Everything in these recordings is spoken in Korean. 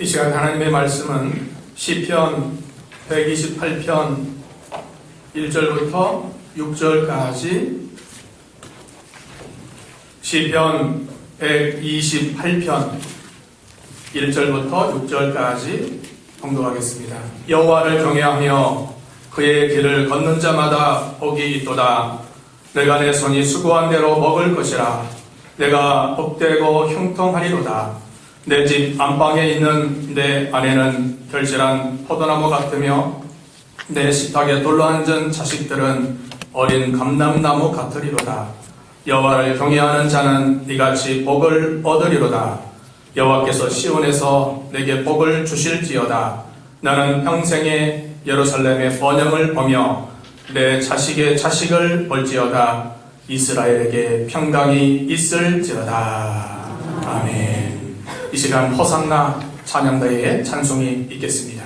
이 시간 하나님의 말씀은 시편 128편 1절부터 6절까지, 시편 128편 1절부터 6절까지 봉독하겠습니다. 여호와를 경외하며 그의 길을 걷는 자마다 복이 있도다. 내가 내 손이 수고한 대로 먹을 것이라. 내가 복되고 형통하리로다. 내 집 안방에 있는 내 아내는 결실한 포도나무 같으며 내 식탁에 둘러앉은 자식들은 어린 감람나무 같으리로다. 여호와를 경외하는 자는 이같이 복을 얻으리로다. 여호와께서 시온에서 내게 복을 주실지어다. 나는 평생에 예루살렘의 번영을 보며 내 자식의 자식을 볼지어다. 이스라엘에게 평강이 있을지어다. 아멘. 이 시간 호산나 찬양대회의 찬송이 있겠습니다.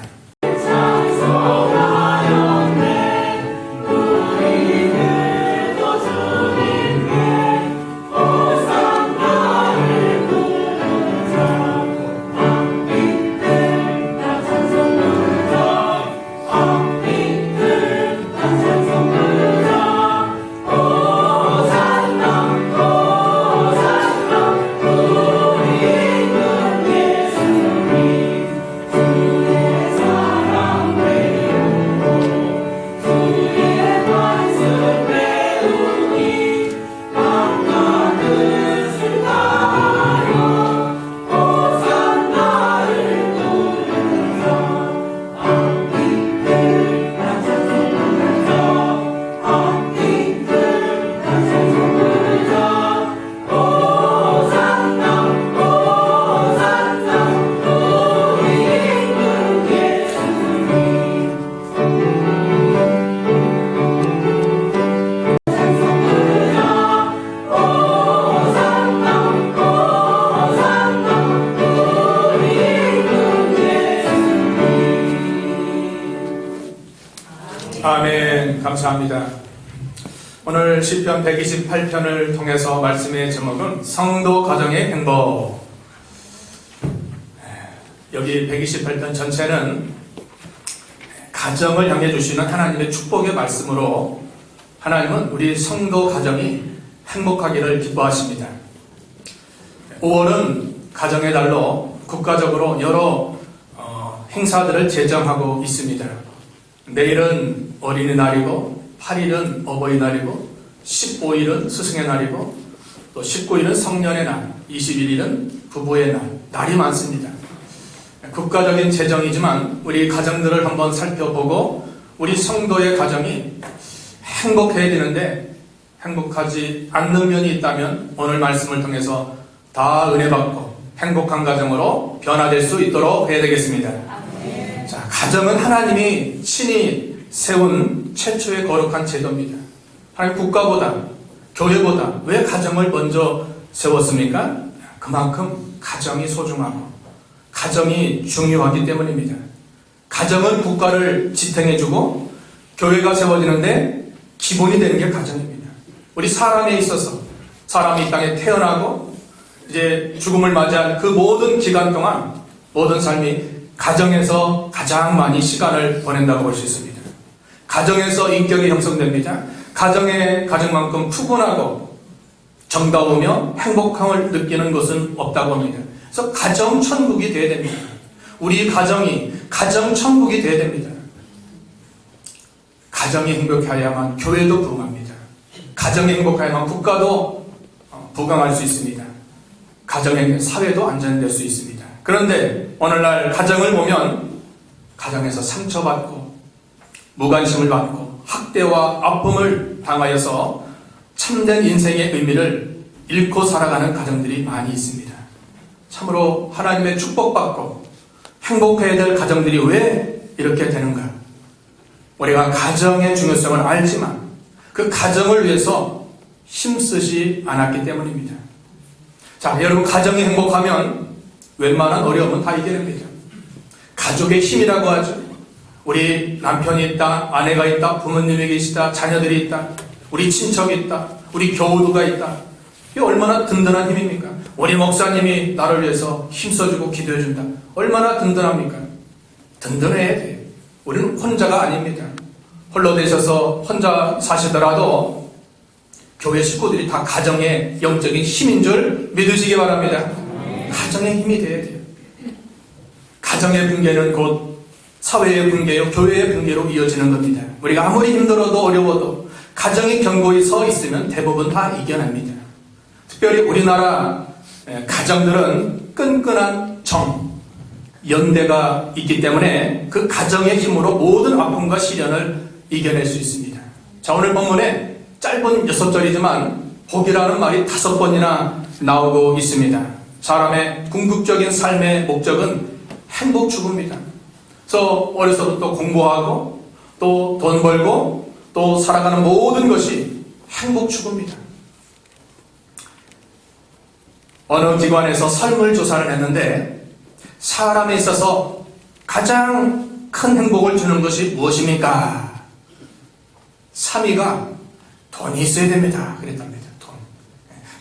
아멘. 감사합니다. 오늘 시편 128편을 통해서 말씀의 제목은 성도 가정의 행복. 여기 128편 전체는 가정을 향해 주시는 하나님의 축복의 말씀으로 하나님은 우리 성도 가정이 행복하기를 기뻐하십니다. 5월은 가정의 달로 국가적으로 여러 행사들을 제정하고 있습니다. 내일은 어린이날이고 8일은 어버이날이고 15일은 스승의 날이고 또 19일은 성년의 날, 21일은 부부의 날, 날이 많습니다. 국가적인 제정이지만 우리 가정들을 한번 살펴보고 우리 성도의 가정이 행복해야 되는데 행복하지 않는 면이 있다면 오늘 말씀을 통해서 다 은혜받고 행복한 가정으로 변화될 수 있도록 해야 되겠습니다. 자, 가정은 하나님이 친히 세운 최초의 거룩한 제도입니다. 하나님 국가보다, 교회보다 왜 가정을 먼저 세웠습니까? 그만큼 가정이 소중하고 가정이 중요하기 때문입니다. 가정은 국가를 지탱해주고 교회가 세워지는데 기본이 되는 게 가정입니다. 우리 사람에 있어서 사람이 이 땅에 태어나고 이제 죽음을 맞이한 그 모든 기간 동안 모든 삶이 가정에서 가장 많이 시간을 보낸다고 볼 수 있습니다. 가정에서 인격이 형성됩니다. 가정만큼 푸근하고 정다우며 행복함을 느끼는 것은 없다고 합니다. 그래서 가정천국이 되어야 됩니다. 우리 가정이 가정천국이 되어야 됩니다. 가정이 행복해야만 교회도 부흥합니다. 가정이 행복해야만 국가도 부강할 수 있습니다. 가정의 사회도 안전될 수 있습니다. 그런데 오늘날 가정을 보면 가정에서 상처받고 무관심을 받고 학대와 아픔을 당하여서 참된 인생의 의미를 잃고 살아가는 가정들이 많이 있습니다. 참으로 하나님의 축복받고 행복해야 될 가정들이 왜 이렇게 되는가? 우리가 가정의 중요성을 알지만 그 가정을 위해서 힘쓰지 않았기 때문입니다. 자, 여러분, 가정이 행복하면 웬만한 어려움은 다 이겨냅니다. 가족의 힘이라고 하죠. 우리 남편이 있다, 아내가 있다, 부모님이 계시다, 자녀들이 있다, 우리 친척이 있다, 우리 교우가 있다. 이게 얼마나 든든한 힘입니까? 우리 목사님이 나를 위해서 힘써주고 기도해준다. 얼마나 든든합니까? 든든해야 돼요. 우리는 혼자가 아닙니다. 홀로 되셔서 혼자 사시더라도 교회 식구들이 다 가정의 영적인 힘인 줄 믿으시기 바랍니다. 가정의 힘이 돼야 돼요. 가정의 붕괴는 곧 사회의 붕괴요, 교회의 붕괴로 이어지는 겁니다. 우리가 아무리 힘들어도 어려워도 가정이 견고히 서 있으면 대부분 다 이겨냅니다. 특별히 우리나라 가정들은 끈끈한 연대가 있기 때문에 그 가정의 힘으로 모든 아픔과 시련을 이겨낼 수 있습니다. 자, 오늘 본문에 짧은 6절이지만 복이라는 말이 5번이나 나오고 있습니다. 사람의 궁극적인 삶의 목적은 행복 추구입니다. 그래서 어려서부터 공부하고 또 돈 벌고 또 살아가는 모든 것이 행복 추구입니다. 어느 기관에서 설문조사를 했는데 사람에 있어서 가장 큰 행복을 주는 것이 무엇입니까? 3위가 돈이 있어야 됩니다. 그랬답니다. 돈.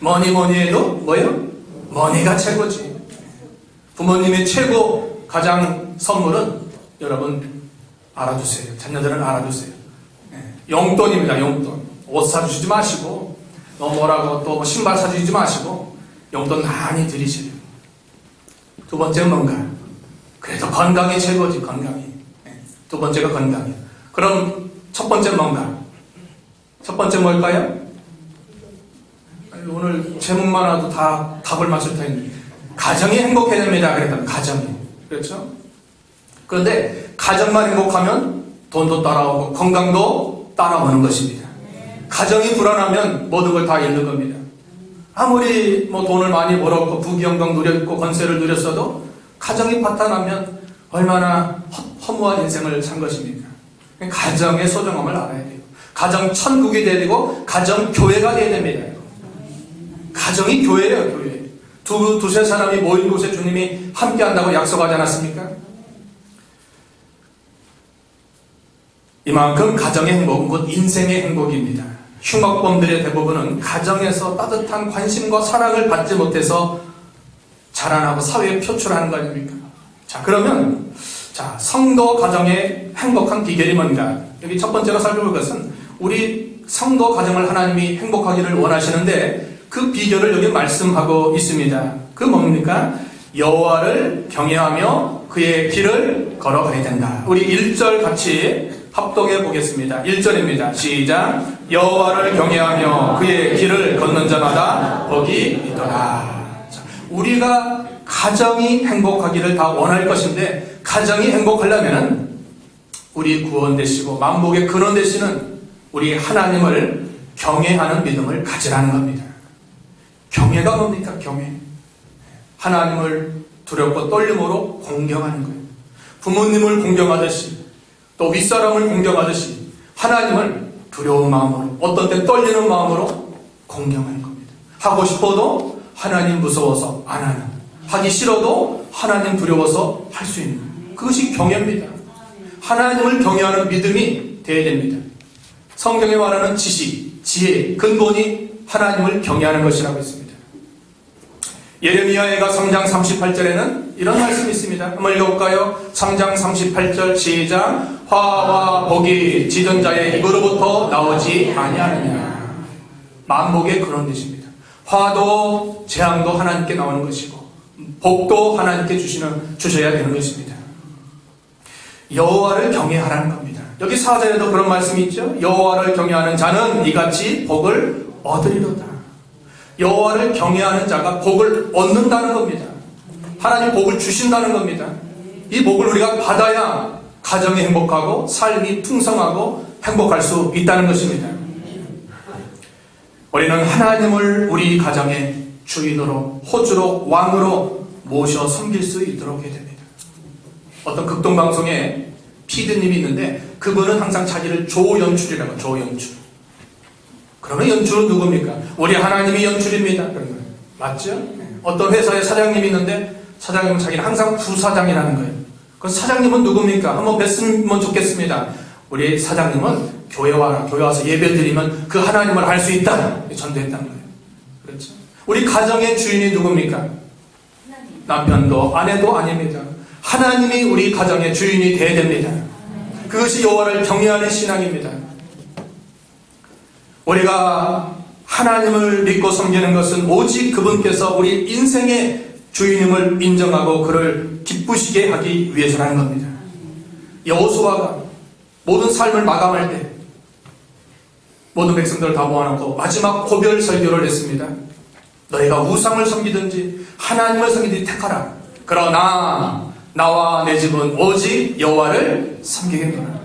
뭐니 해도 뭐예요? 머니가 최고지. 부모님의 최고 가장 선물은 여러분 알아두세요. 자녀들은 알아두세요. 용돈입니다. 용돈. 옷 사주시지 마시고 뭐라고 또 신발 사주시지 마시고 용돈 많이 드리세요. 두 번째는 뭔가? 그래도 건강이 최고지. 건강이. 두 번째가 건강이에요. 그럼 첫 번째는 뭔가? 첫 번째 뭘까요? 오늘 제목만 와도 다 답을 맞출 테니 가정이 행복해야 됩니다. 그랬다면 가정이. 그렇죠? 그런데 가정만 행복하면 돈도 따라오고 건강도 따라오는 것입니다. 가정이 불안하면 모든 걸 다 잃는 겁니다. 아무리 돈을 많이 벌었고 부귀영광 누렸고 권세를 누렸어도 가정이 파탄나면 얼마나 허무한 인생을 산 것입니까? 가정의 소중함을 알아야 돼요. 가정 천국이 돼야 되고 가정 교회가 돼야 됩니다. 가정이 교회예요. 교회. 두세 사람이 모인 곳에 주님이 함께 한다고 약속하지 않았습니까? 이만큼 가정의 행복은 곧 인생의 행복입니다. 흉악범들의 대부분은 가정에서 따뜻한 관심과 사랑을 받지 못해서 자라나고 사회에 표출하는 거 아닙니까? 자, 그러면 성도 가정의 행복한 비결이 뭔가? 여기 첫 번째로 살펴볼 것은 우리 성도 가정을 하나님이 행복하기를 원하시는데 그 비결을 여기 말씀하고 있습니다. 그 뭡니까? 여호와를 경외하며 그의 길을 걸어가야 된다. 우리 1절 같이 합독해 보겠습니다. 1절입니다. 시작. 여호와를 경외하며 그의 길을 걷는 자마다 복이 있더라. 자, 우리가 가정이 행복하기를 다 원할 것인데 가정이 행복하려면 우리 구원 되시고 만복의 근원 되시는 우리 하나님을 경외하는 믿음을 가지라는 겁니다. 경외가 뭡니까? 경외. 하나님을 두렵고 떨림으로 공경하는 거예요. 부모님을 공경하듯이 또 윗사람을 공경하듯이 하나님을 두려운 마음으로 어떤 때 떨리는 마음으로 공경하는 겁니다. 하고 싶어도 하나님 무서워서 안 하는, 하기 싫어도 하나님 두려워서 할 수 있는 그것이 경외입니다. 하나님을 경외하는 믿음이 되어야 됩니다. 성경에 말하는 지식, 지혜, 근본이 하나님을 경외하는 것이라고 했습니다. 예레미야가 3장 38절에는 이런 말씀이 있습니다. 한번 읽어볼까요? 3장 38절 시작. 화와 복이 지던 자의 입으로부터 나오지 아니하느냐. 만복의 그런 뜻입니다. 화도 재앙도 하나님께 나오는 것이고 복도 하나님께 주셔야 되는 것입니다. 여호와를 경외하라는 겁니다. 여기 4절에도 그런 말씀이 있죠. 여호와를 경외하는 자는 이같이 복을 얻으리로다. 여호와를 경외하는 자가 복을 얻는다는 겁니다. 하나님 복을 주신다는 겁니다. 이 복을 우리가 받아야 가정이 행복하고 삶이 풍성하고 행복할 수 있다는 것입니다. 우리는 하나님을 우리 가정의 주인으로 호주로 왕으로 모셔 섬길 수 있도록 해야 됩니다. 어떤 극동방송에 피디님이 있는데 그분은 항상 자기를 조연출이라고, 조연출. 그러면 연출은 누굽니까? 우리 하나님이 연출입니다. 그런 거예요. 맞죠? 어떤 회사에 사장님이 있는데 사장님은 자기는 항상 부사장이라는 거예요. 그 사장님은 누굽니까? 한번 뵀으면 좋겠습니다. 우리 사장님은 교회 와라. 교회 와서 예배 드리면 그 하나님을 알 수 있다. 전도했다는 거예요. 그렇죠? 우리 가정의 주인이 누굽니까? 남편도 아내도 아닙니다. 하나님이 우리 가정의 주인이 되어야 됩니다. 그것이 여호와를 경외하는 신앙입니다. 우리가 하나님을 믿고 섬기는 것은 오직 그분께서 우리 인생의 주인임을 인정하고 그를 기쁘시게 하기 위해서라는 겁니다. 여호수아가 모든 삶을 마감할 때 모든 백성들을 다 모아놓고 마지막 고별 설교를 했습니다. 너희가 우상을 섬기든지 하나님을 섬기든지 택하라. 그러나 나와 내 집은 오직 여호와를 섬기겠노라.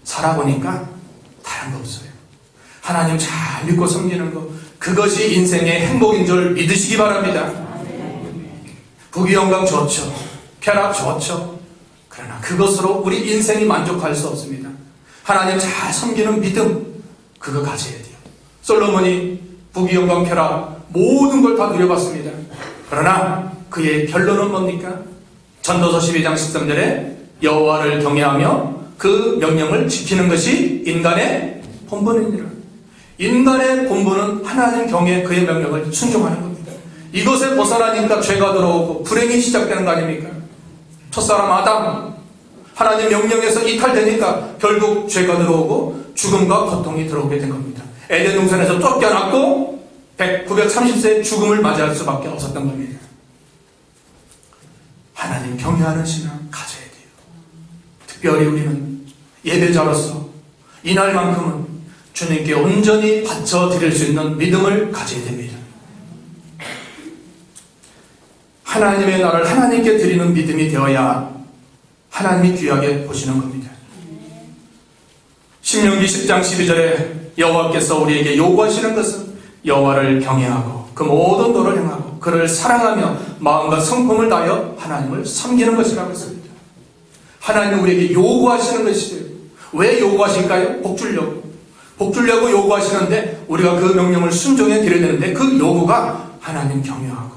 살아보니까 다른 거 없어요. 하나님 잘 믿고 섬기는 것, 그것이 인생의 행복인 줄 믿으시기 바랍니다. 부귀영광 좋죠. 쾌락 좋죠. 그러나 그것으로 우리 인생이 만족할 수 없습니다. 하나님 잘 섬기는 믿음, 그거 가져야 돼요. 솔로몬이 부귀영광 쾌락 모든 걸 다 누려봤습니다. 그러나 그의 결론은 뭡니까? 전도서 12장 13절에 여호와를 경외하며 그 명령을 지키는 것이 인간의 본분이니라. 인간의 본분은 하나님 경외, 그의 명령을 순종하는 겁니다. 이것에 벗어나니까 죄가 들어오고 불행이 시작되는 거 아닙니까? 첫사람 아담, 하나님 명령에서 이탈되니까 결국 죄가 들어오고 죽음과 고통이 들어오게 된 겁니다. 에덴 동산에서 쫓겨났고 930세의 죽음을 맞이할 수밖에 없었던 겁니다. 하나님 경외하는 신앙 가져야 돼요. 특별히 우리는 예배자로서 이날만큼은 주님께 온전히 바쳐 드릴 수 있는 믿음을 가져야 됩니다. 하나님의 나라를 하나님께 드리는 믿음이 되어야 하나님이 귀하게 보시는 겁니다. 신명기 10장 12절에 여호와께서 우리에게 요구하시는 것은 여호와를 경외하고 그 모든 도를 행하고 그를 사랑하며 마음과 성품을 다하여 하나님을 섬기는 것이라고 했습니다. 하나님은 우리에게 요구하시는 것이에요. 왜 요구하실까요? 복 주려고 요구하시는데 우리가 그 명령을 순종해 드려야 되는데 그 요구가 하나님 경외하고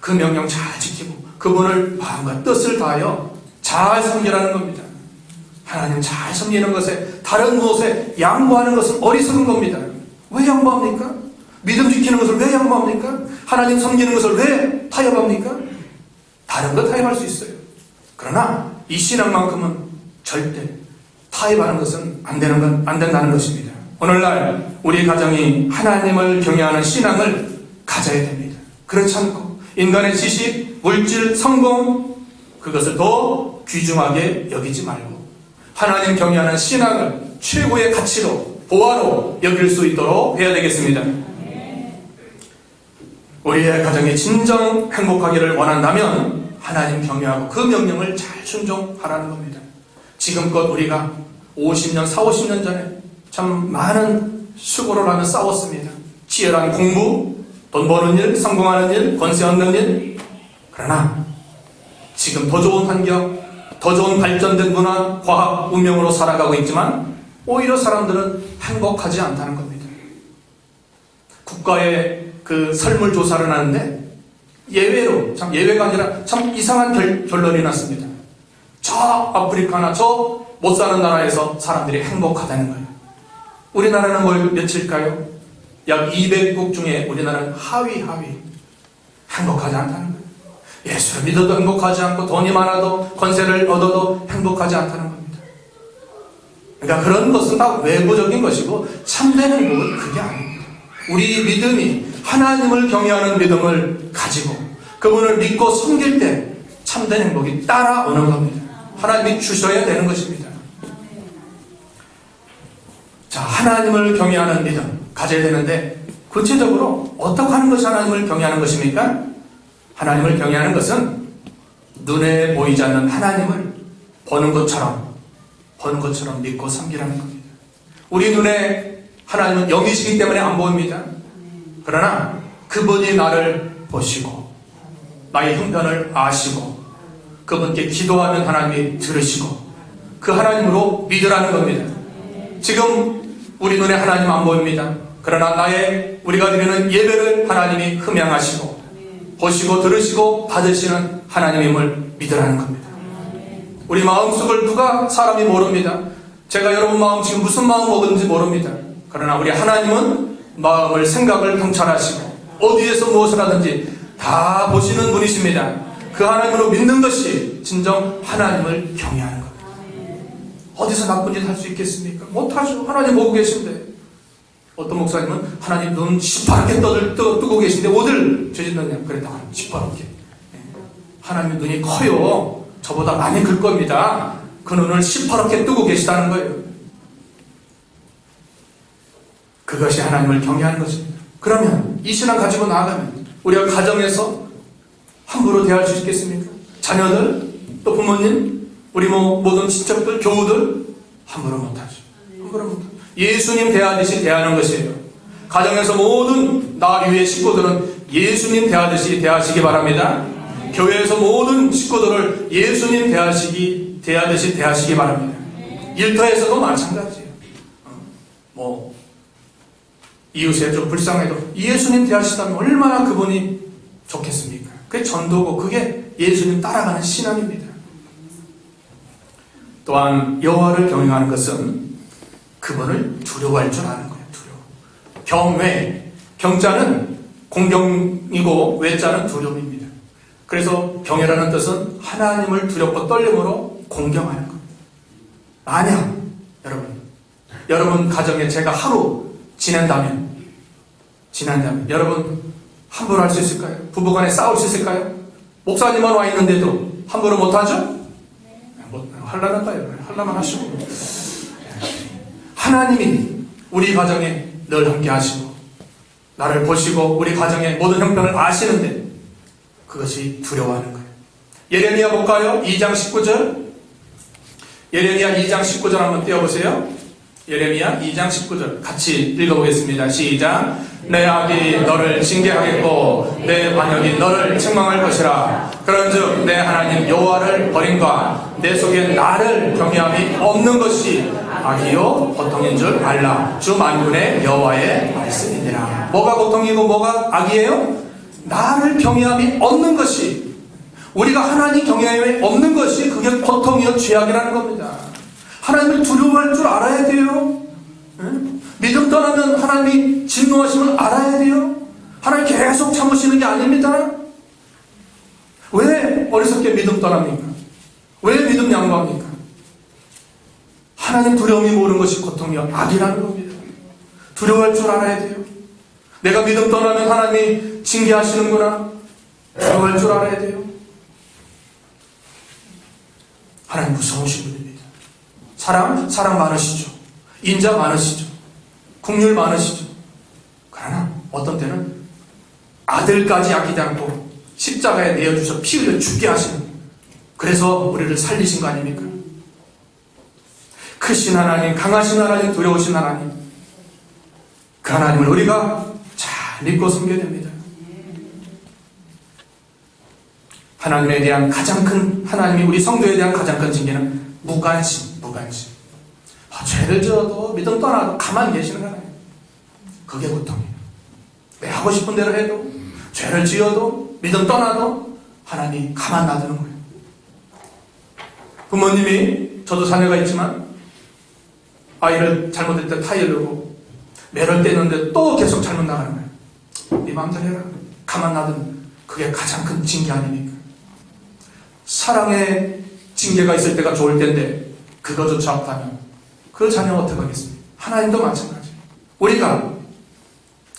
그 명령 잘 지키고 그분을 마음과 뜻을 다하여 잘 섬기라는 겁니다. 하나님 잘 섬기는 것에 다른 무엇에 양보하는 것은 어리석은 겁니다. 왜 양보합니까? 믿음 지키는 것을 왜 양보합니까? 하나님 섬기는 것을 왜 타협합니까? 다른 거 타협할 수 있어요. 그러나 이 신앙만큼은 절대 타협하는 것은 안 된다는 것입니다. 오늘날 우리 가정이 하나님을 경외하는 신앙을 가져야 됩니다. 그렇지 않고 인간의 지식, 물질, 성공 그것을 더 귀중하게 여기지 말고 하나님 경외하는 신앙을 최고의 가치로 보화로 여길 수 있도록 해야 되겠습니다. 우리의 가정이 진정 행복하기를 원한다면 하나님 경외하고 그 명령을 잘 순종하라는 겁니다. 지금껏 우리가 50년, 40~50년 전에 참 많은 수고를 하며 싸웠습니다. 치열한 공부, 돈 버는 일, 성공하는 일, 권세 얻는 일. 그러나 지금 더 좋은 환경, 더 좋은 발전된 문화, 과학, 문명으로 살아가고 있지만 오히려 사람들은 행복하지 않다는 겁니다. 국가의 그 설문조사를 하는데 예외로, 참 예외가 아니라 참 이상한 결론이 났습니다. 저 아프리카나 저 못 사는 나라에서 사람들이 행복하다는 거예요. 우리나라는 몇일까요? 약 200국 중에 우리나라는 하위. 행복하지 않다는 거예요. 예수를 믿어도 행복하지 않고 돈이 많아도 권세를 얻어도 행복하지 않다는 겁니다. 그러니까 그런 것은 다 외부적인 것이고 참된 행복은 그게 아닙니다. 우리 믿음이 하나님을 경외하는 믿음을 가지고 그분을 믿고 섬길 때 참된 행복이 따라오는 겁니다. 하나님이 주셔야 되는 것입니다. 자, 하나님을 경외하는 믿음 가져야 되는데 구체적으로 어떻게 하는 것이 하나님을 경외하는 것입니까? 하나님을 경외하는 것은 눈에 보이지 않는 하나님을 보는 것처럼 믿고 섬기라는 겁니다. 우리 눈에 하나님은 영이시기 때문에 안 보입니다. 그러나 그분이 나를 보시고 나의 형편을 아시고 그분께 기도하면 하나님이 들으시고 그 하나님으로 믿으라는 겁니다. 지금 우리 눈에 하나님 안 보입니다. 그러나 우리가 드리는 예배를 하나님이 흠양하시고 보시고 들으시고 받으시는 하나님임을 믿으라는 겁니다. 우리 마음속을 사람이 모릅니다. 제가 여러분 마음 지금 무슨 마음 먹었는지 모릅니다. 그러나 우리 하나님은 마음을, 생각을 통찰하시고 어디에서 무엇을 하든지 다 보시는 분이십니다. 그 하나님으로 믿는 것이 진정 하나님을 경외하는 겁니다. 어디서 나쁜 짓 할 수 있겠습니까? 못하죠. 하나님 보고 계신데. 어떤 목사님은 하나님 눈 시퍼렇게 뜨고 계신데 어딜 죄 짓느냐? 그랬다. 시퍼렇게. 하나님 눈이 커요. 저보다 많이 클 겁니다. 그 눈을 시퍼렇게 뜨고 계시다는 거예요. 그것이 하나님을 경외하는 것입니다. 그러면 이 신앙 가지고 나아가면 우리가 가정에서 함부로 대할 수 있겠습니까? 자녀들, 또 부모님, 우리 모든 친척들, 교우들 함부로 못하죠. 함부로 못하죠. 예수님 대하듯이 대하는 것이에요. 가정에서 모든 나 위의 식구들은 예수님 대하듯이 대하시기 바랍니다. 교회에서 모든 식구들을 예수님 대하듯이 대하시기 바랍니다. 일터에서도 마찬가지예요. 이웃에 좀 불쌍해도 예수님 대하시다면 얼마나 그분이 좋겠습니까? 그게 전도고 그게 예수님 따라가는 신앙입니다. 또한 여호와를 경외하는 것은 그분을 두려워할 줄 아는 거예요. 두려워. 경외. 경자는 공경이고 외자는 두려움입니다. 그래서 경외라는 뜻은 하나님을 두렵고 떨림으로 공경하는 겁니다. 만약 여러분 가정에 제가 하루 지낸다면 여러분 함부로 할 수 있을까요? 부부간에 싸울 수 있을까요? 목사님만 와 있는데도 함부로 못하죠? 하려나봐요. 하려면 하시고. 하나님이 우리 가정에 늘 함께 하시고 나를 보시고 우리 가정의 모든 형편을 아시는데 그것이 두려워하는 거예요. 예레미야 볼까요? 2장 19절. 예레미야 2장 19절 한번 띄워보세요. 예레미야 2장 19절 같이 읽어보겠습니다. 시작. 내 악이 너를 징계하겠고 내 반역이 너를 책망할 것이라. 그런즉 내 하나님 여호와를 버림과 내 속에 나를 경외함이 없는 것이 악이요 고통인 줄 알라. 주 만군의 여호와의 말씀이니라. 뭐가 고통이고 뭐가 악이에요? 나를 경외함이 없는 것이, 우리가 하나님 경외함이 없는 것이 그게 고통이요 죄악이라는 겁니다. 하나님을 두려워할 줄 알아야 돼요. 믿음 떠나면 하나님이 진노하시면 알아야 돼요. 하나님 계속 참으시는 게 아닙니다. 왜 어리석게 믿음 떠납니까? 왜 믿음 양보합니까? 하나님 두려움이 모르는 것이 고통이요 악이라는 겁니다. 두려워할 줄 알아야 돼요. 내가 믿음 떠나면 하나님이 징계하시는구나. 두려워할 줄 알아야 돼요. 하나님 무서우신 분입니다. 사랑 많으시죠. 인자 많으시죠. 긍휼 많으시죠. 그러나 어떤 때는 아들까지 아끼지 않고 십자가에 내어주셔 피 흘려 죽게 하시는, 그래서 우리를 살리신 거 아닙니까? 크신 하나님, 강하신 하나님, 두려우신 하나님, 그 하나님을 우리가 잘 믿고 섬겨야 됩니다. 하나님에 대한 가장 큰, 하나님이 우리 성도에 대한 가장 큰 징계는 무관심. 죄를 지어도 믿음 떠나도 가만히 계시는 하나님, 그게 고통이에요. 내 하고 싶은 대로 해도, 죄를 지어도 믿음 떠나도 하나님 가만 놔두는 거예요. 부모님이, 저도 자녀가 있지만 아이를 잘못할 때 타이르고 매를 떼는데 또 계속 잘못 나가는 거예요. 네 마음대로 해라. 가만 놔두는, 그게 가장 큰 징계 아닙니까? 사랑의 징계가 있을 때가 좋을 텐데 그거조차 없다면 그 자녀 어떻게 하겠습니까? 하나님도 마찬가지예요. 우리가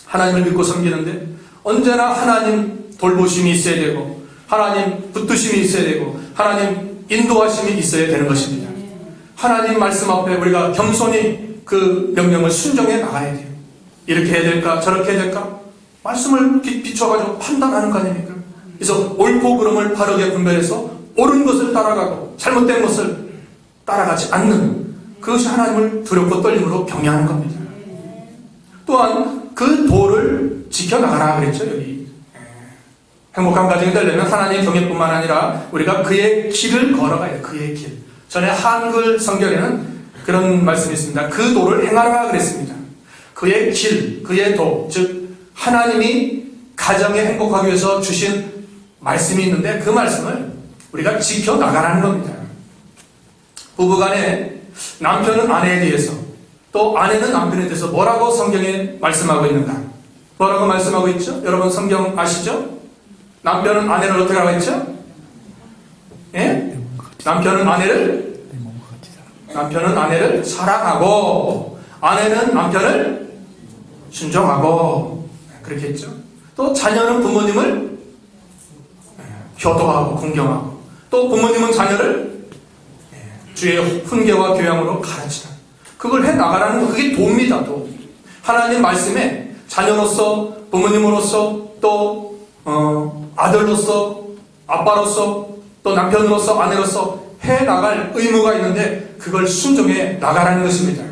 하나님을 믿고 섬기는데 언제나 하나님 돌보심이 있어야 되고 하나님 붙드심이 있어야 되고 하나님 인도하심이 있어야 되는 것입니다. 하나님 말씀 앞에 우리가 겸손히 그 명령을 순종해 나가야 돼요. 이렇게 해야 될까 저렇게 해야 될까 말씀을 비춰가지고 판단하는 거 아닙니까? 그래서 옳고 그름을 바르게 분별해서 옳은 것을 따라가고 잘못된 것을 따라가지 않는, 그것이 하나님을 두렵고 떨림으로 경외하는 겁니다. 또한 그 도를 지켜나가라 그랬죠. 여기 행복한 가정이 되려면 하나님 경외뿐만 아니라 우리가 그의 길을 걸어가야 돼요. 그의 길. 전에 한글 성경에는 그런 말씀이 있습니다. 그 도를 행하라 그랬습니다. 그의 길, 그의 도, 즉 하나님이 가정에 행복하기 위해서 주신 말씀이 있는데 그 말씀을 우리가 지켜나가라는 겁니다. 부부간에 남편은 아내에 대해서 또 아내는 남편에 대해서 뭐라고 성경에 말씀하고 있는가? 뭐라고 말씀하고 있죠? 여러분 성경 아시죠? 남편은 아내를 어떻게 하고 있죠? 예? 남편은 아내를 사랑하고 아내는 남편을 순종하고 그렇게 했죠. 또 자녀는 부모님을 효도하고 공경하고 또 부모님은 자녀를 주의 훈계와 교양으로 가르치라. 그걸 해나가라는 거, 그게 도입니다. 도. 하나님 말씀에 자녀로서 부모님으로서 또 아들로서 아빠로서 또 남편으로서 아내로서 해나갈 의무가 있는데 그걸 순종해 나가라는 것입니다.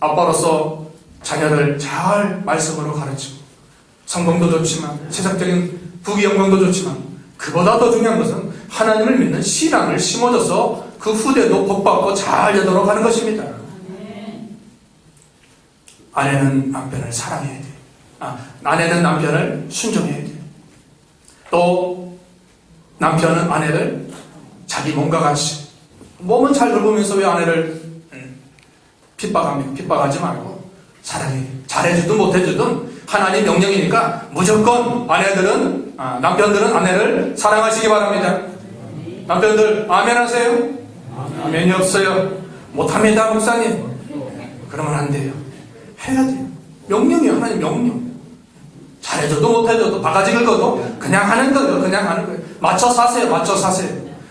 아빠로서 자녀를 잘 말씀으로 가르치고 성공도 좋지만 세상적인 부귀 영광도 좋지만 그보다 더 중요한 것은 하나님을 믿는 신앙을 심어줘서 그 후대도 복받고 잘 되도록 하는 것입니다. 아내는 남편을 사랑해야 돼. 아내는 남편을 순종해야 돼. 또 남편은 아내를 자기 몸과 같이 몸은 잘 돌보면서 왜 아내를 핍박하지 말고 사랑해. 잘해주든 못해주든 하나님 명령이니까 무조건 남편들은 아내를 사랑하시기 바랍니다. 남편들 아멘 하세요? 아멘이 없어요. 못합니다 목사님. 그러면 안 돼요. 해야 돼요. 명령이에요. 하나님 명령. 잘해줘도 못해줘도 바가지 긁어도 그냥 하는 거예요. 맞춰 사세요.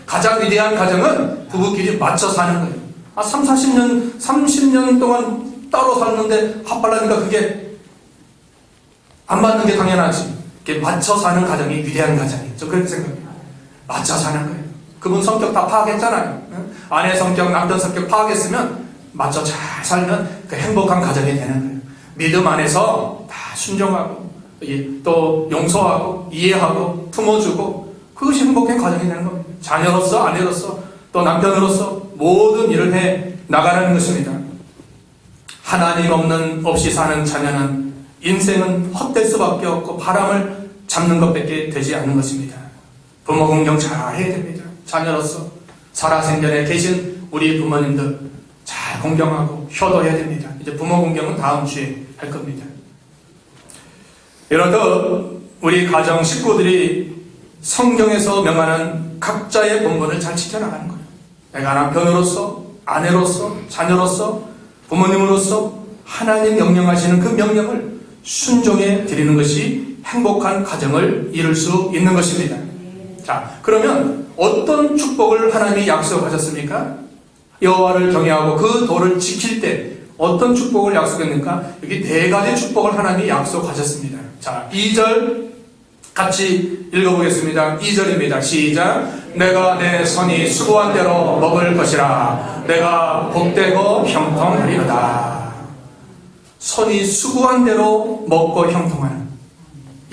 가장 위대한 가정은 부부끼리 맞춰 사는 거예요. 30년 동안 따로 살았는데 합발라니까 그게 안 맞는 게 당연하지. 맞춰 사는 가정이 위대한 가정이에요. 저 그렇게 생각해요. 맞춰 사는 거예요. 그분 성격 다 파악했잖아요. 아내 성격, 남편 성격 파악했으면 맞춰 잘 살면 그 행복한 가정이 되는 거예요. 믿음 안에서 다 순종하고 또 용서하고 이해하고 품어주고 그것이 행복한 가정이 되는 겁니다. 자녀로서 아내로서 또 남편으로서 모든 일을 해 나가는 것입니다. 하나님 없이 사는 자녀는 인생은 헛될 수밖에 없고 바람을 잡는 것밖에 되지 않는 것입니다. 부모 공경 잘 해야 됩니다. 자녀로서 살아생전에 계신 우리 부모님들 잘 공경하고 효도해야 됩니다. 이제 부모 공경은 다음 주에 할 겁니다. 여러분, 우리 가정 식구들이 성경에서 명하는 각자의 본분을 잘 지켜나가는 거예요. 내가 남편으로서, 아내로서, 자녀로서, 부모님으로서 하나님 명령하시는 그 명령을 순종해 드리는 것이 행복한 가정을 이룰 수 있는 것입니다. 자, 그러면 어떤 축복을 하나님이 약속하셨습니까? 여호와를 경외하고 그 도를 지킬 때 어떤 축복을 약속했는가? 여기 4가지 축복을 하나님이 약속하셨습니다. 자, 2절 같이 읽어보겠습니다. 2절입니다. 시작. 내가 내 손이 수고한 대로 먹을 것이라. 내가 복되고 형통하리로다. 손이 수고한 대로 먹고 형통하는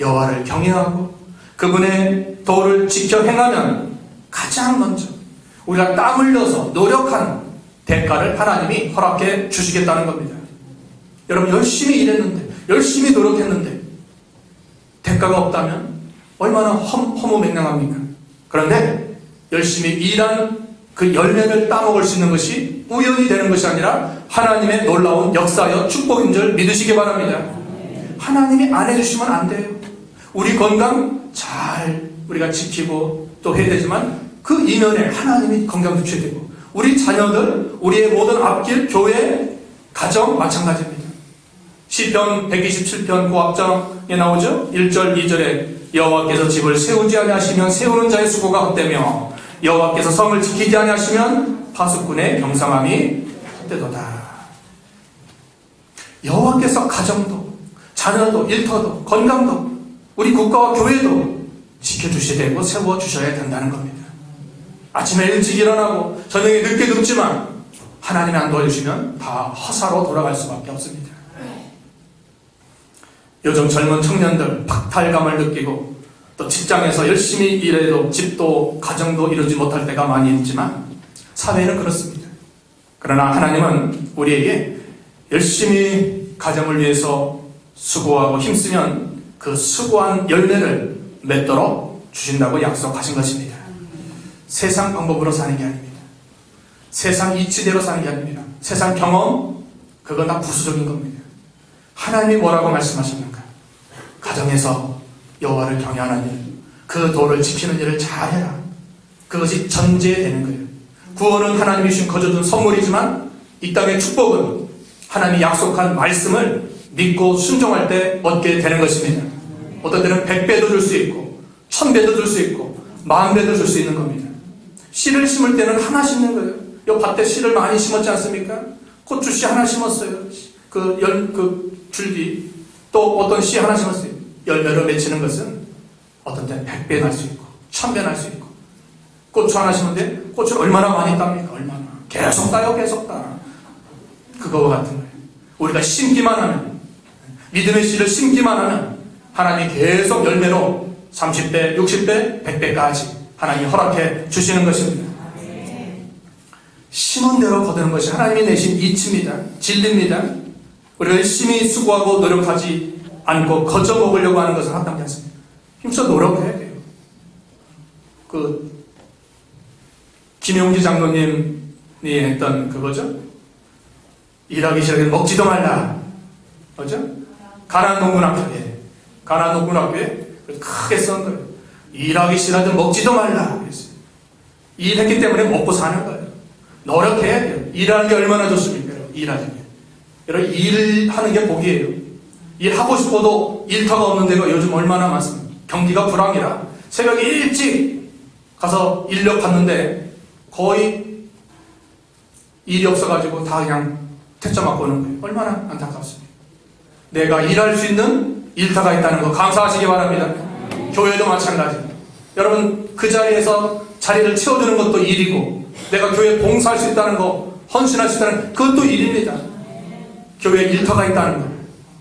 여호와를 경외하고 그분의 도를 지켜 행하면 가장 먼저 우리가 땀 흘려서 노력하는 대가를 하나님이 허락해 주시겠다는 겁니다. 여러분 열심히 일했는데 열심히 노력했는데 대가가 없다면 얼마나 허무맹랑합니까? 그런데 열심히 일한 그 열매를 따먹을 수 있는 것이 우연히 되는 것이 아니라 하나님의 놀라운 역사여 축복인 줄 믿으시기 바랍니다. 하나님이 안 해주시면 안 돼요. 우리 건강 잘 우리가 지키고 또 해야 되지만 그 이면에 하나님이 건강도 주셔야 되고 우리 자녀들, 우리의 모든 앞길, 교회, 가정 마찬가지입니다. 시편 127편 그 앞장에 나오죠? 1절 2절에 여호와께서 집을 세우지 아니하시면 세우는 자의 수고가 헛되며 여호와께서 성을 지키지 아니하시면 파수꾼의 경상함이 헛되도다. 여호와께서 가정도 자녀도 일터도 건강도 우리 국가와 교회도 지켜주셔야 되고 세워주셔야 된다는 겁니다. 아침에 일찍 일어나고 저녁에 늦게 눕지만 하나님이 안 도와주시면 다 허사로 돌아갈 수밖에 없습니다. 요즘 젊은 청년들 박탈감을 느끼고 또 직장에서 열심히 일해도 집도 가정도 이루지 못할 때가 많이 있지만 사회는 그렇습니다. 그러나 하나님은 우리에게 열심히 가정을 위해서 수고하고 힘쓰면 그 수고한 열매를 맺도록 주신다고 약속하신 것입니다. 세상 방법으로 사는 게 아닙니다. 세상 이치대로 사는 게 아닙니다. 세상 경험 그건 다 부수적인 겁니다. 하나님이 뭐라고 말씀하셨는가? 가정에서 여호와를 경외하는 일, 그 도를 지키는 일을 잘해라. 그것이 전제되는 거예요. 구원은 하나님이 주신 거저준 선물이지만 이 땅의 축복은 하나님이 약속한 말씀을 믿고 순종할 때 얻게 되는 것입니다. 어떤 때는 100배도 줄 수 있고 1000배도 줄 수 있고 10,000배도 줄 수 있는 겁니다. 씨를 심을 때는 하나 심는 거예요. 이 밭에 씨를 많이 심었지 않습니까? 고추씨 하나 심었어요. 그 줄기. 또 어떤 씨 하나 심었어요. 열매를 맺히는 것은 어떤 때는 100배 날 수 있고 1000배 날 수 있고, 고추 하나 심는데 고추를 얼마나 많이 땁니까? 얼마나. 계속 따요. 계속 따. 그거와 같은 거예요. 우리가 심기만 하면, 믿음의 씨를 심기만 하면 하나님이 계속 열매로 30배, 60배, 100배까지 하나님이 허락해 주시는 것입니다. 심은 대로 거두는 것이 하나님이 내신 이치입니다. 진리입니다. 우리가 열심히 수고하고 노력하지 않고 거저 먹으려고 하는 것은 합당치 않습니다. 힘써 노력해야 돼요. 김용지 장로님이 했던 그거죠. 일하기 싫으면 먹지도 말라. 그죠? 가난농군학교에 크게 쓴 거예요. 일하기 싫어도 먹지도 말라. 그랬어요. 일했기 때문에 먹고 사는 거예요. 노력해야 돼요. 일하는 게 얼마나 좋습니까? 일하는 게. 여러분, 일하는 게 복이에요. 일하고 싶어도 일터가 없는 데가 요즘 얼마나 많습니까? 경기가 불황이라 새벽에 일찍 가서 인력 받는데 거의 일이 없어가지고 다 그냥 퇴짜 맞고 오는 거예요. 얼마나 안타깝습니까? 내가 일할 수 있는 일터가 있다는 거 감사하시기 바랍니다. 교회도 마찬가지. 여러분, 그 자리에서 자리를 채워주는 것도 일이고, 내가 교회에 봉사할 수 있다는 거, 헌신할 수 있다는 그것도 일입니다. 교회에 일터가 있다는 거.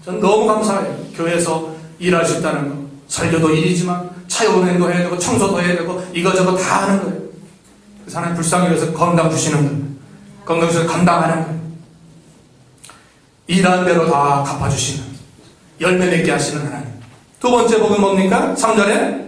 저는 너무 감사해요. 교회에서 일할 수 있다는 거. 설교도 일이지만 차용행도 해야 되고 청소도 해야 되고 이거저거 다 하는 거예요. 그래서 하나님 불쌍히 여기서 건강 주시는 거예요. 건강 주셔서 감당하는 거예요. 일하는 대로 다 갚아주시는, 열매 맺게 하시는 하나님. 두 번째 복은 뭡니까? 3절에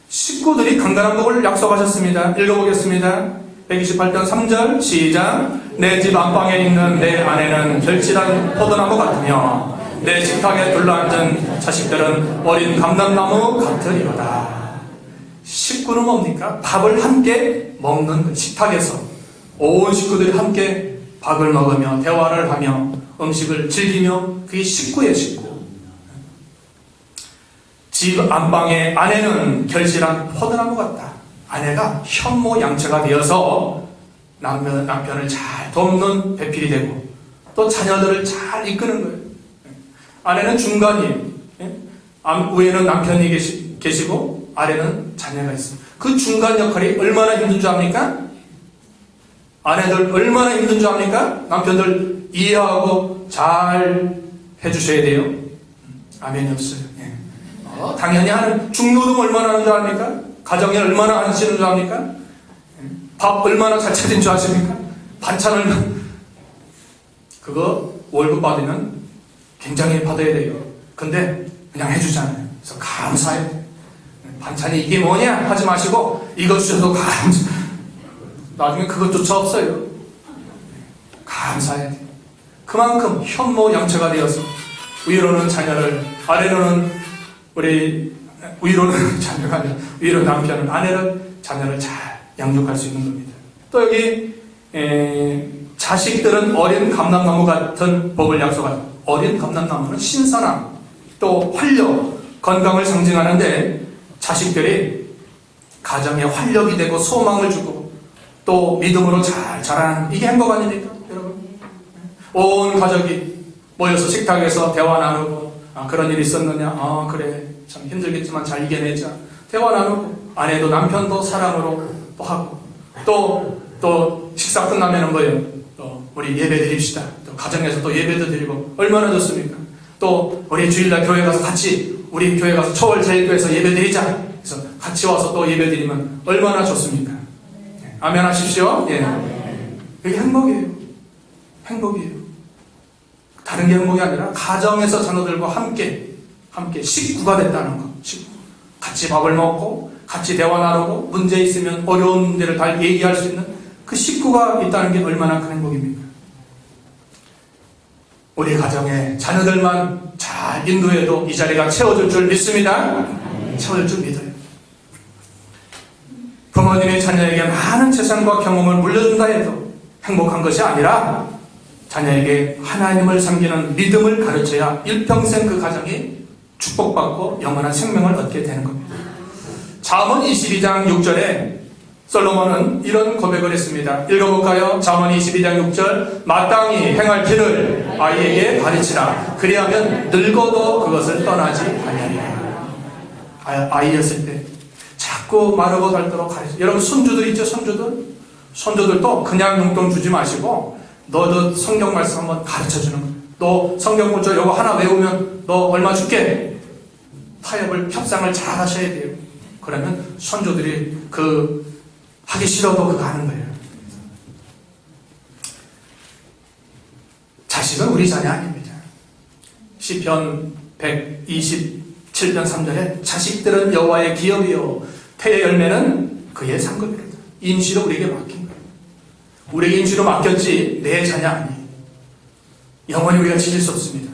식구들이 강건한 복을 약속하셨습니다. 읽어보겠습니다. 128편 3절 시작. 내 집 안방에 있는 내 아내는 결실한 포도나무 같으며 내 식탁에 둘러앉은 자식들은 어린 감람나무 같으리로다. 식구는 뭡니까? 밥을 함께 먹는 그 식탁에서 온 식구들이 함께 밥을 먹으며 대화를 하며 음식을 즐기며, 그게 식구의 식구. 집 안방의 아내는 결실한 포도나무 같다. 아내가 현모양처가 되어서 남편을 잘 돕는 배필이 되고 또 자녀들을 잘 이끄는 거예요. 아내는 중간이에요. 위에는 남편이 계시고 아래는 자녀가 있습니다. 그 중간 역할이 얼마나 힘든 줄 압니까? 아내들 얼마나 힘든 줄 압니까? 남편들 이해하고 잘 해주셔야 돼요. 아멘이 없어요. 당연히 하는 중노동 얼마나 하는 줄 압니까? 가정에 얼마나 하시는 줄 압니까? 밥 얼마나 잘 차린 줄 아십니까? 반찬을 그거 월급 받으면 굉장히 받아야 돼요. 근데 그냥 해주잖아요. 그래서 감사해야 돼요. 반찬이 이게 뭐냐 하지 마시고 이것 주셔도 감사. 나중에 그것조차 없어요. 감사해야 돼요. 그만큼 현모양처가 되어서 위로는 자녀를, 아래로는 위로는 자녀가 아니라 위로 남편은, 아내는 자녀를 잘 양육할 수 있는 겁니다. 또 여기 자식들은 어린 감람나무 같은 복을 약속하죠. 어린 감람나무는 신선함, 또 활력, 건강을 상징하는데 자식들이 가정에 활력이 되고 소망을 주고 또 믿음으로 잘 자라는, 이게 행복 아닙니까? 여러분, 온 가족이 모여서 식탁에서 대화 나누고, 그런 일이 있었느냐, 그래 참 힘들겠지만 잘 이겨내자, 대화 나누고, 아내도 남편도 사랑으로 또 하고, 또 식사 끝나면은 뭐예요? 또 우리 예배 드립시다. 또 가정에서 또 예배도 드리고, 얼마나 좋습니까? 또 우리 주일날 교회 가서 같이, 우리 교회 가서 초월제일교회에서 예배 드리자. 그래서 같이 와서 또 예배 드리면 얼마나 좋습니까? 아멘 하십시오. 예. 이게 행복이에요. 행복이에요. 다른 게 행복이 아니라 가정에서 자녀들과 함께 식구가 됐다는 거. 식구. 같이 밥을 먹고 같이 대화 나누고 문제 있으면 어려운 문제를 다 얘기할 수 있는 그 식구가 있다는 게 얼마나 큰 행복입니까? 우리 가정에 자녀들만 잘 인도해도 이 자리가 채워줄 줄 믿습니다. 채워줄 줄 믿어요. 부모님이 자녀에게 많은 재산과 경험을 물려준다 해도 행복한 것이 아니라 자녀에게 하나님을 섬기는 믿음을 가르쳐야 일평생 그 가정이 축복받고 영원한 생명을 얻게 되는 겁니다. 잠언 22장 6절에 솔로몬은 이런 고백을 했습니다. 읽어볼까요? 잠언 22장 6절 마땅히 행할 길을 아이에게 가르치라. 그리하면 늙어도 그것을 떠나지 아니하리라. 아이였을 때 자꾸 마르고 닳도록 가르쳐. 여러분 손주들 있죠? 손주들도 그냥 용돈 주지 마시고 너도 성경 말씀 한번 가르쳐주는 거예요. 너 성경 문자 이거 하나 외우면 너 얼마 줄게. 협상을 잘 하셔야 돼요. 그러면 손주들이 하기 싫어도 그거 하는 거예요. 자식은 우리 자녀 아닙니다. 시편 127편 3절에 자식들은 여호와의 기업이요 태의 열매는 그의 상급이로다. 임시로 우리에게 맡긴 거예요. 우리에게 임시로 맡겼지 내 자녀 아니에요. 영원히 우리가 지질 수 없습니다.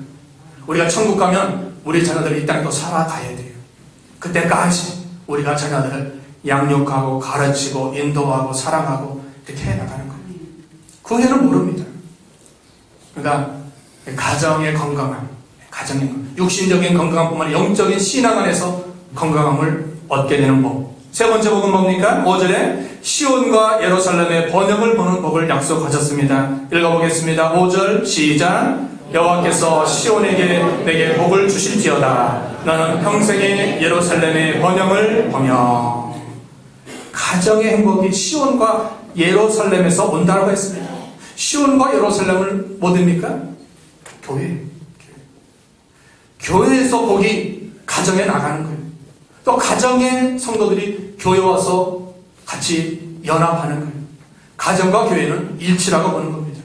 우리가 천국 가면 우리 자녀들이 이 땅에 또 살아가야 돼요. 그때까지 우리가 자녀들을 양육하고 가르치고 인도하고 사랑하고 이렇게 해나가는 거예요. 그 후에는 모릅니다. 그러니까 가정의 건강함, 육신적인 건강함뿐만 아니라 영적인 신앙 안에서 건강함을 얻게 되는 법. 세 번째 복은 뭡니까? 5절에 시온과 예루살렘의 번영을 보는 복을 약속하셨습니다. 읽어보겠습니다. 5절 시작. 여호와께서 시온에게 내게 복을 주실지어다. 나는 평생에 예루살렘의 번영을 보며. 가정의 행복이 시온과 예루살렘에서 온다고 했습니다. 시온과 예루살렘을 뭐 됩니까? 교회에서 복이 가정에 나가는 거예요. 또 가정의 성도들이 교회 와서 같이 연합하는 거예요. 가정과 교회는 일치라고 보는 겁니다.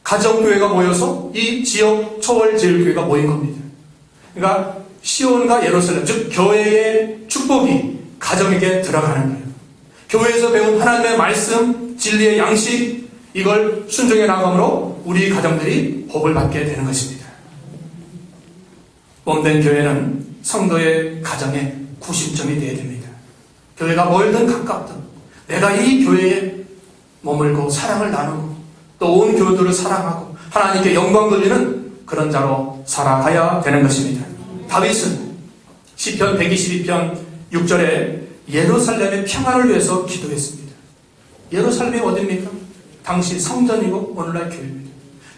가정교회가 모여서 이 지역 초월제일교회가 모인 겁니다. 그러니까 시온과 예루살렘, 즉 교회의 축복이 가정에게 들어가는 거예요. 교회에서 배운 하나님의 말씀, 진리의 양식, 이걸 순종해 나감으로 우리 가정들이 복을 받게 되는 것입니다. 몸된 교회는 성도의 가정의 구심점이 되어야 됩니다. 교회가 멀든 가깝든 내가 이 교회에 머물고 사랑을 나누고 또 온 교우들을 사랑하고 하나님께 영광 돌리는 그런 자로 살아가야 되는 것입니다. 다윗은 시편 122편 6절에 예루살렘의 평안을 위해서 기도했습니다. 예루살렘이 어디입니까? 당시 성전이고 오늘날 교회입니다.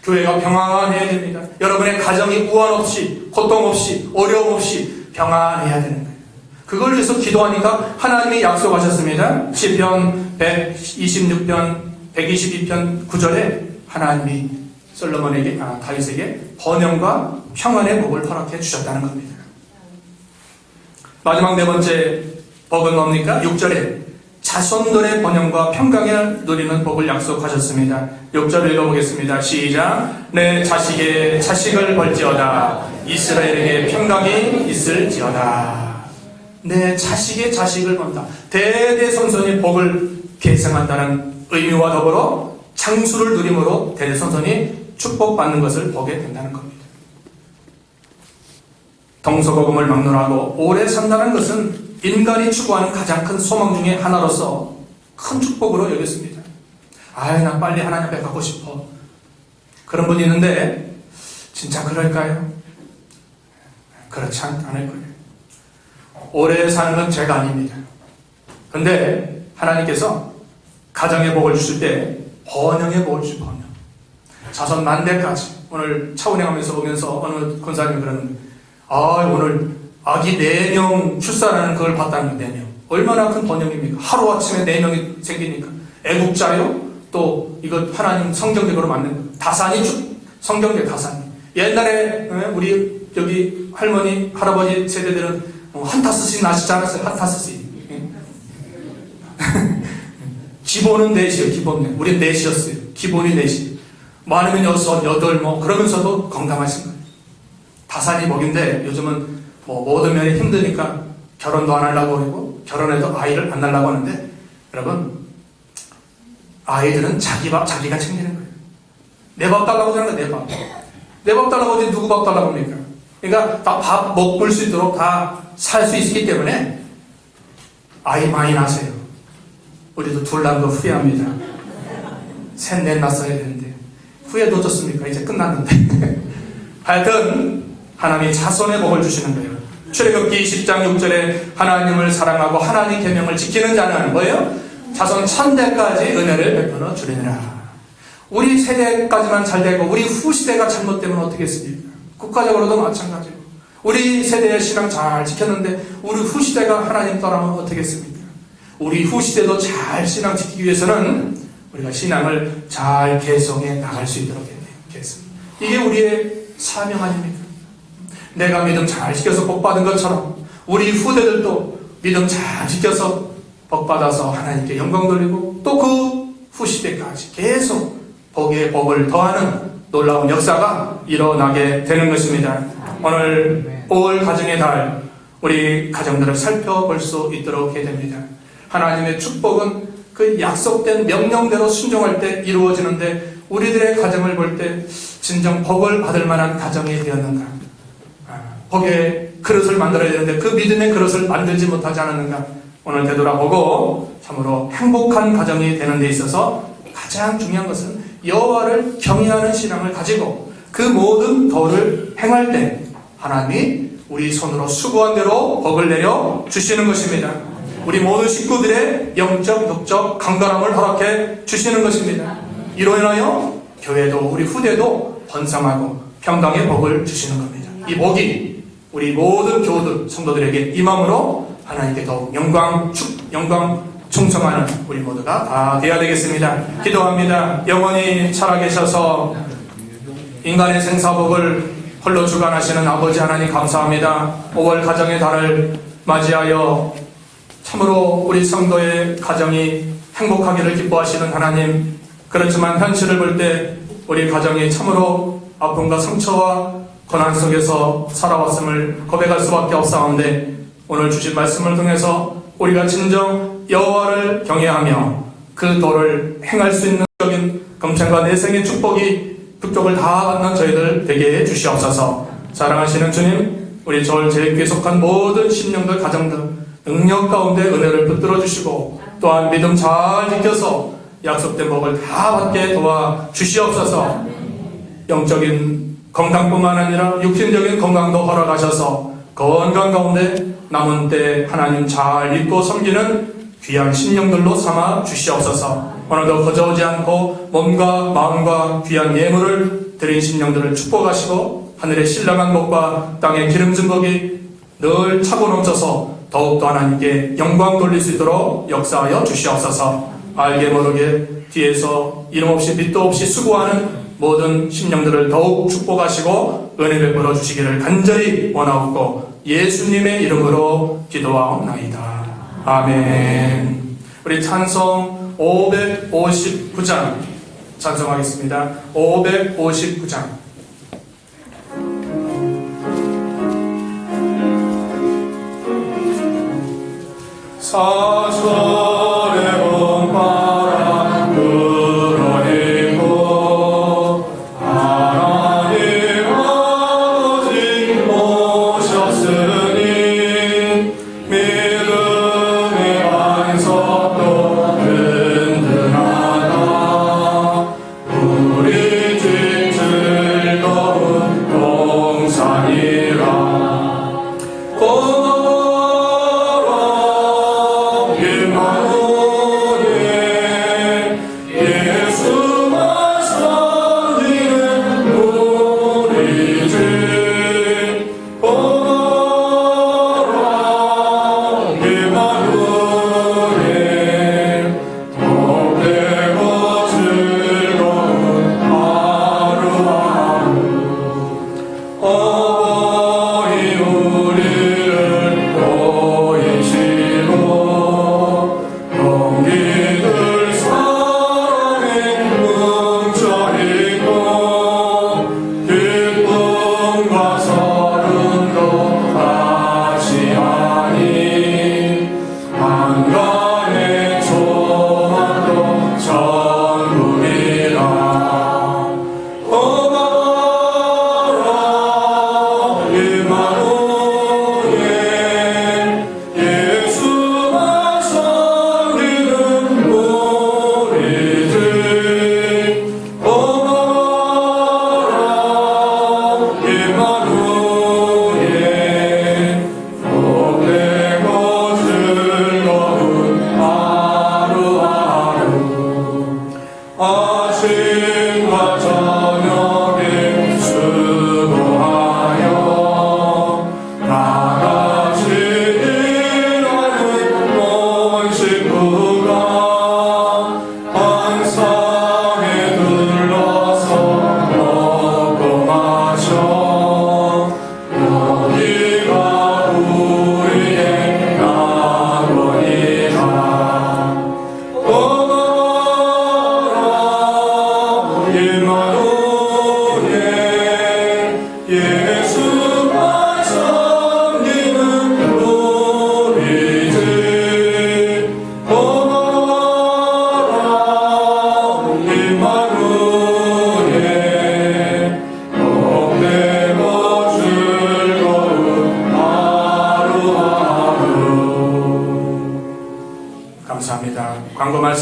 교회가 평안해야 됩니다. 여러분의 가정이 우환 없이, 고통 없이, 어려움 없이 평안해야 되는 거예요. 그걸 위해서 기도하니까 하나님이 약속하셨습니다. 시편 122편 9절에 하나님이 다윗에게 번영과 평안의 복을 허락해 주셨다는 겁니다. 마지막 네 번째 복은 뭡니까? 6절에 자손들의 번영과 평강을 누리는 복을 약속하셨습니다. 6절 읽어보겠습니다. 시작. 내 자식의 자식을 벌지어다. 이스라엘에게 평강이 있을지어다. 내 자식의 자식을 본다. 대대손손이 복을 계승한다는 의미와 더불어 장수를 누림으로 대대손손이 축복받는 것을 보게 된다는 겁니다. 동서고금을 막론하고 오래 산다는 것은 인간이 추구하는 가장 큰 소망 중에 하나로서 큰 축복으로 여겼습니다. 나 빨리 하나님 앞에 가고 싶어. 그런 분이 있는데 진짜 그럴까요? 그렇지 않을 거예요. 오래 사는 건 죄가 아닙니다. 그런데 하나님께서 가정의 복을 주실 때 번영의 복을 주실 번영. 자손 만대까지. 오늘 차 운행하면서 보면서 어느 권사님이 그러는 거예요. 오늘 아기 4명 출산하는 그걸 봤다는 거예요. 4명. 얼마나 큰 번영입니까? 하루아침에 4명이 생기니까. 애국자요? 또 이거 하나님 성경적으로 맞는 거. 다산이 성경적 다산이. 옛날에 우리 여기 할머니, 할아버지 세대들은 한 타스씩 나시지 않았어요? 한 타스씩. 기본은 4시요, 기본. 우린 4시였어요. 기본이 4시. 많으면 6, 8, 그러면서도 건강하신 거예요. 다산이 복인데 요즘은 모든 면이 힘드니까 결혼도 안 하려고 그러고 결혼해도 아이를 안 낳으려고 하는데 여러분, 아이들은 자기 밥 자기가 챙기는 거예요. 내 밥 달라고 하는 거예요, 내 밥. 내 밥 달라고 하지 누구 밥 달라고 합니까? 그러니까 다 밥 먹을 수 있도록 다 살 수 있기 때문에 아이 많이 낳으세요. 우리도 둘 낳은 거 후회합니다. 셋, 넷 낳았어야 되는데 후회도 어쩌습니까? 이제 끝났는데 하여튼 하나님이 자손의 복을 주시는 거예요. 출애굽기 10장 6절에 하나님을 사랑하고 하나님 계명을 지키는 자는 뭐예요? 자손 1000대까지 은혜를 베풀어 주리니라. 우리 세대까지만 잘 되고 우리 후시대가 잘못되면 어떻게 했습니까? 국가적으로도 마찬가지고 우리 세대의 신앙 잘 지켰는데 우리 후시대가 하나님 떠나면 어떻게 했습니까? 우리 후시대도 잘 신앙 지키기 위해서는 우리가 신앙을 잘 개성해 나갈 수 있도록 했습니다. 이게 우리의 사명 아닙니까? 내가 믿음 잘 지켜서 복받은 것처럼 우리 후대들도 믿음 잘 지켜서 복받아서 하나님께 영광 돌리고 또 그 후시대까지 계속 복에 복을 더하는 놀라운 역사가 일어나게 되는 것입니다. 오늘 5월 가정의 달 우리 가정들을 살펴볼 수 있도록 해야 됩니다. 하나님의 축복은 그 약속된 명령대로 순종할 때 이루어지는데 우리들의 가정을 볼 때 진정 복을 받을 만한 가정이 되었는가? 복의 그릇을 만들어야 되는데 그 믿음의 그릇을 만들지 못하지 않았는가? 오늘 되돌아보고 참으로 행복한 가정이 되는 데 있어서 가장 중요한 것은 여호와를 경외하는 신앙을 가지고 그 모든 도를 행할 때 하나님이 우리 손으로 수고한 대로 복을 내려 주시는 것입니다. 우리 모든 식구들의 영적, 육적 강건함을 허락해 주시는 것입니다. 이로 인하여 교회도 우리 후대도 번성하고 평강의 복을 주시는 겁니다. 이 복이 우리 모든 교우들, 성도들에게 임함으로 하나님께 더욱 영광 충성하는 우리 모두가 다 되어야 되겠습니다. 기도합니다. 영원히 살아계셔서 인간의 생사복을 홀로 주관하시는 아버지 하나님 감사합니다. 5월 가정의 달을 맞이하여 참으로 우리 성도의 가정이 행복하기를 기뻐하시는 하나님, 그렇지만 현실을 볼 때 우리 가정이 참으로 아픔과 상처와 고난 속에서 살아왔음을 고백할 수밖에 없사온데 오늘 주신 말씀을 통해서 우리가 진정 여호와를 경외하며 그 도를 행할 수 있는 적인 금생과 내생의 축복이 북쪽을 다 받는 저희들 되게 해 주시옵소서. 사랑하시는 주님, 우리 저울제일교회에 속한 모든 심령들 가정들 능력 가운데 은혜를 붙들어 주시고 또한 믿음 잘 지켜서 약속된 복을 다 받게 도와 주시옵소서. 영적인 건강뿐만 아니라 육신적인 건강도 허락하셔서 건강 가운데 남은 때 하나님 잘 믿고 섬기는 귀한 심령들로 삼아 주시옵소서. 오늘도 거저오지 않고 몸과 마음과 귀한 예물을 드린 심령들을 축복하시고 하늘의 신령한 복과 땅의 기름진 복이 늘 차고 넘쳐서 더욱더 하나님께 영광 돌릴 수 있도록 역사하여 주시옵소서. 알게 모르게 뒤에서 이름 없이 빛도 없이 수고하는 모든 심령들을 더욱 축복하시고 은혜 베풀어 주시기를 간절히 원하옵고 예수님의 이름으로 기도하옵나이다. 아멘. 우리 찬송 559장 찬송하겠습니다. 559장. 사절의 봄바람 불어내고 하나님 아버지 모셨으니 믿음의 반석도 든든하다. 우리 집 즐거운 동산이라. Oh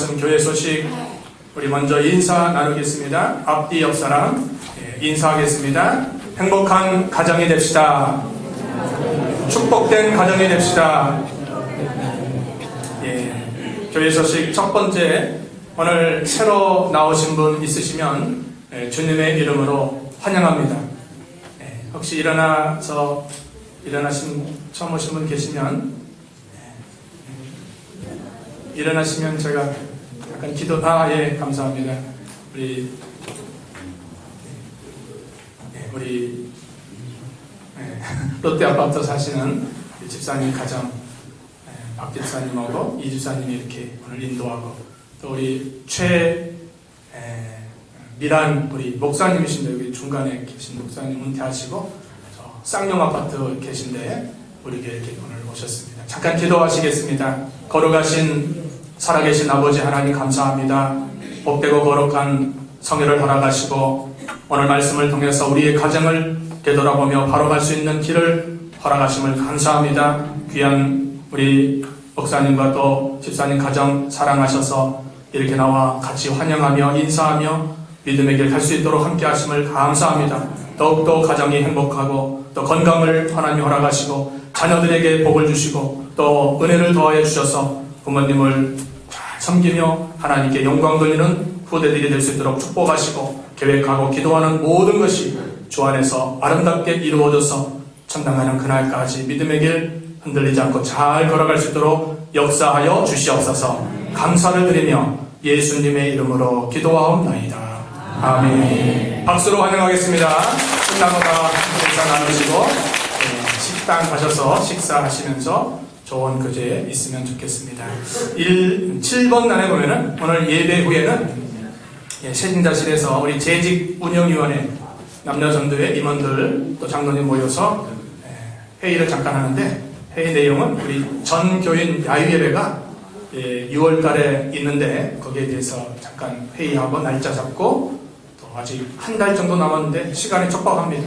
무슨 교회 소식 우리 먼저 인사 나누겠습니다. 앞뒤 옆 사람 인사하겠습니다. 행복한 가정이 됩시다. 축복된 가정이 됩시다. 교회 소식 첫 번째, 오늘 새로 나오신 분 있으시면 주님의 이름으로 환영합니다. 혹시 처음 오신 분 계시면 일어나시면 제가 약간 감사합니다. 우리 롯데 아파트 사시는 집사님 가정 박 집사님하고 이 집사님이 이렇게 오늘 인도하고, 또 우리 미란 우리 목사님이신데 여기 중간에 계신 목사님 은퇴하시고 쌍용 아파트 계신데 우리 교회 이렇게 오늘 오셨습니다. 잠깐 기도하시겠습니다. 걸어가신 살아계신 아버지 하나님 감사합니다. 복되고 거룩한 성회를 허락하시고 오늘 말씀을 통해서 우리의 가정을 되돌아보며 바로 갈 수 있는 길을 허락하심을 감사합니다. 귀한 우리 목사님과 또 집사님 가정 사랑하셔서 이렇게 나와 같이 환영하며 인사하며 믿음의 길 갈 수 있도록 함께 하심을 감사합니다. 더욱더 가정이 행복하고 또 건강을 하나님 허락하시고 자녀들에게 복을 주시고 또 은혜를 더하여 주셔서 부모님을 잘 섬기며 하나님께 영광 돌리는 후대들이 될 수 있도록 축복하시고 계획하고 기도하는 모든 것이 주 안에서 아름답게 이루어져서 천당하는 그날까지 믿음의 길 흔들리지 않고 잘 걸어갈 수 있도록 역사하여 주시옵소서. 감사를 드리며 예수님의 이름으로 기도하옵나이다. 아멘. 박수로 환영하겠습니다. 끝나고 다 인사 나누시고 식당 가셔서 식사하시면서 좋은 교제에 있으면 좋겠습니다. 7번 난에 보면은 오늘 예배 후에는 세진자실에서 우리 재직 운영위원회 남녀전도회 임원들 또 장로님 모여서 회의를 잠깐 하는데, 회의 내용은 우리 전 교인 야유예배가 6월 달에 있는데 거기에 대해서 잠깐 회의하고 날짜 잡고, 또 아직 한 달 정도 남았는데 시간이 촉박합니다.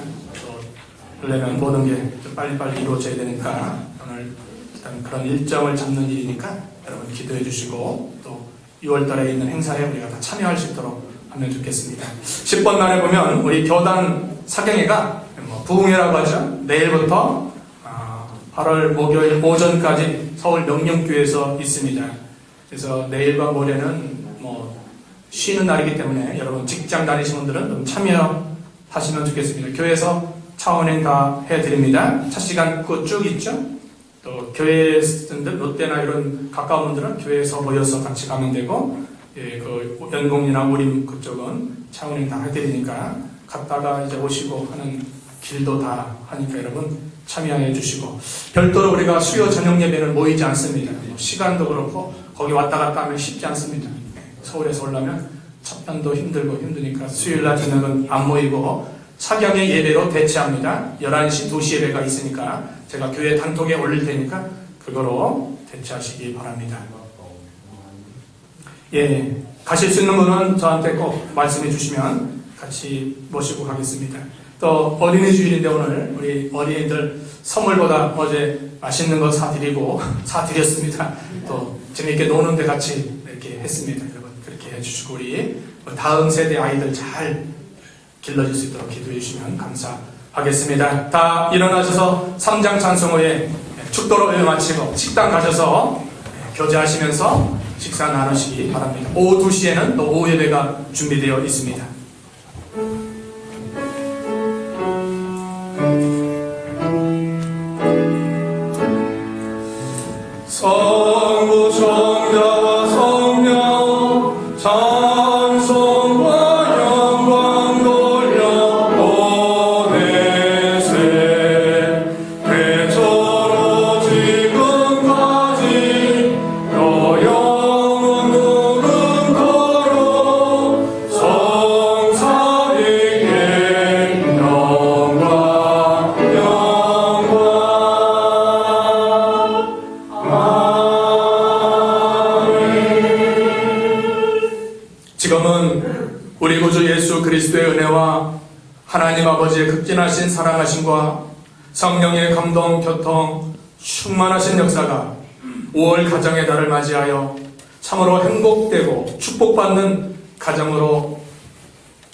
그러려면 모든 게 좀 빨리빨리 이루어져야 되니까 오늘 일단 그런 일정을 잡는 일이니까 여러분 기도해 주시고, 또 6월 달에 있는 행사에 우리가 다 참여할 수 있도록 하면 좋겠습니다. 10번 날에 보면 우리 교단 사경회가 부흥회라고 하죠. 내일부터 8월 목요일 오전까지 서울 명령교회에서 있습니다. 그래서 내일과 모레는 쉬는 날이기 때문에 여러분 직장 다니시는 분들은 좀 참여하시면 좋겠습니다. 교회에서 차원행 다 해드립니다. 첫 시간 그거 쭉 있죠. 또 교회들 롯데나 이런 가까운 분들은 교회에서 모여서 같이 가면 되고, 그 연공리나 우림 그쪽은 차원행 다 해드리니까 갔다가 이제 오시고 하는 길도 다 하니까 여러분 참여해 주시고, 별도로 우리가 수요 저녁 예배는 모이지 않습니다. 시간도 그렇고 거기 왔다 갔다 하면 쉽지 않습니다. 서울에서 오려면 첫편도 힘드니까 수요일날 저녁은 안 모이고 사경의 예배로 대체합니다. 11시 2시 예배가 있으니까 제가 교회 단톡에 올릴 테니까 그거로 대체하시기 바랍니다. 가실 수 있는 분은 저한테 꼭 말씀해 주시면 같이 모시고 가겠습니다. 또 어린이 주일인데 오늘 우리 어린이들 선물보다 어제 맛있는 거 사드렸습니다. 또 재미있게 노는데 같이 이렇게 했습니다. 여러분 그렇게 해주시고 우리 다음 세대 아이들 잘 길러질 수 있도록 기도해 주시면 감사하겠습니다. 다 일어나셔서 3장 찬송 후에 축도로 마치고 식당 가셔서 교제하시면서 식사 나누시기 바랍니다. 오후 2시에는 또 오후 예배가 준비되어 있습니다. 성부 성자와 성령 찬송과 영광 돌려보내세. 대처로 지금까지 너 영원 누름토록 성삼위께 영광 지금은 우리 구주 예수 그리스도의 은혜와 하나님 아버지의 극진하신 사랑하심과 성령의 감동, 교통, 충만하신 역사가 5월 가정의 달을 맞이하여 참으로 행복되고 축복받는 가정으로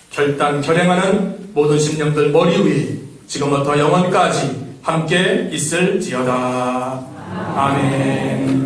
결단결행하는 모든 심령들 머리 위에 지금부터 영원까지 함께 있을지어다. 아멘.